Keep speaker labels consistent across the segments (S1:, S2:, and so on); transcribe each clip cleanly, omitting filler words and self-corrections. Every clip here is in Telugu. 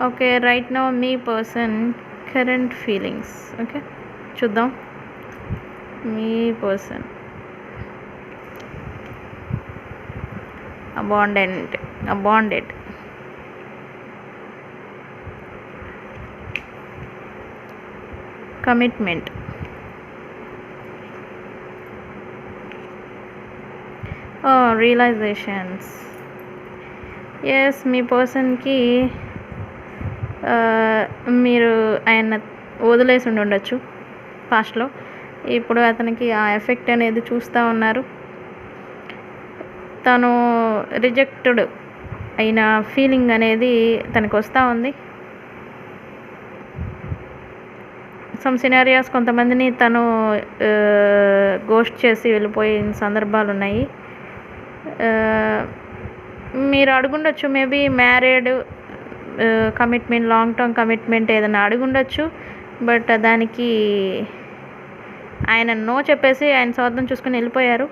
S1: ఓకే. రైట్ నౌ మీ పర్సన్ కరెంట్ ఫీలింగ్స్. ఓకే. చూద్దాం. మీ person abandoned commitment, realisations. Yes, మీ పర్సన్కి మీరు ఆయన వదిలేసి ఉండొచ్చు పాస్ట్లో. ఇప్పుడు అతనికి ఆ ఎఫెక్ట్ అనేది చూస్తూ ఉన్నారు. తను రిజెక్టెడ్ అయిన ఫీలింగ్ అనేది తనకు వస్తూ ఉంది. సమ్ సినారియాస్ కొంతమందిని తను గోస్ట్ చేసి వెళ్ళిపోయిన సందర్భాలు ఉన్నాయి. మీరు అడుగుండొచ్చు, maybe married commitment, long term commitment ఏదైనా అడుగుండొచ్చు. బట్ దానికి ఆయన నో చెప్పేసి ఆయన స్వార్థం చూసుకుని వెళ్ళిపోయారు.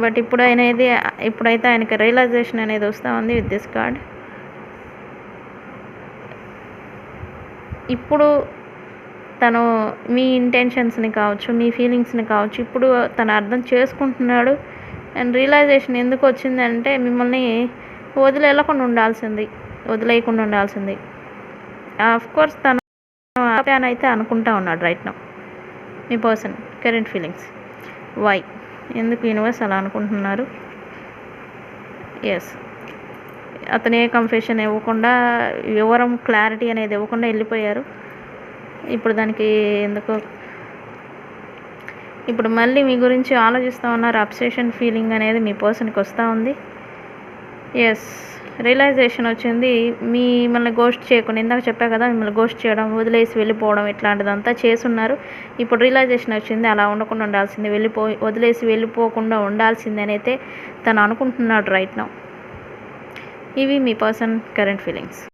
S1: బట్ ఇప్పుడైతే ఆయనకి రియలైజేషన్ అనేది వస్తూ ఉంది విత్ దిస్ కార్డ్. ఇప్పుడు తను మీ ఇంటెన్షన్స్ని కావచ్చు, మీ ఫీలింగ్స్ని కావచ్చు, ఇప్పుడు తను అర్థం చేసుకుంటున్నాడు. అండ్ రియలైజేషన్ ఎందుకు వచ్చిందంటే మిమ్మల్ని వదిలేయకుండా ఉండాల్సింది. ఆఫ్కోర్స్ తను అయితే అనుకుంటా ఉన్నాడు రైట్ నౌ. మీ పర్సన్ కరెంట్ ఫీలింగ్స్. వై? ఎందుకు యూనివర్స్ అలా అనుకుంటున్నారు? ఎస్, అతను ఏ కన్ఫెషన్ ఇవ్వకుండా, వివరం క్లారిటీ అనేది ఇవ్వకుండా వెళ్ళిపోయారు. ఇప్పుడు దానికి ఎందుకు ఇప్పుడు మళ్ళీ మీ గురించి ఆలోచిస్తూ ఉన్నారు. అబ్సెషన్ ఫీలింగ్ అనేది మీ పర్సన్కి వస్తూ ఉంది. ఎస్, రియలైజేషన్ వచ్చింది. మిమ్మల్ని గోస్ట్ చేయకుండా, ఇందాక చెప్పా కదా, మిమ్మల్ని గోస్ట్ చేయడం, వదిలేసి వెళ్ళిపోవడం, ఇట్లాంటిదంతా చేసున్నారు. ఇప్పుడు రియలైజేషన్ వచ్చింది. అలా ఉండకుండా ఉండాల్సింది, వదిలేసి వెళ్ళిపోకుండా ఉండాల్సింది అని అయితే తను అనుకుంటున్నాడు రైట్ నౌ. ఇవి మీ పర్సన్ కరెంట్ ఫీలింగ్స్.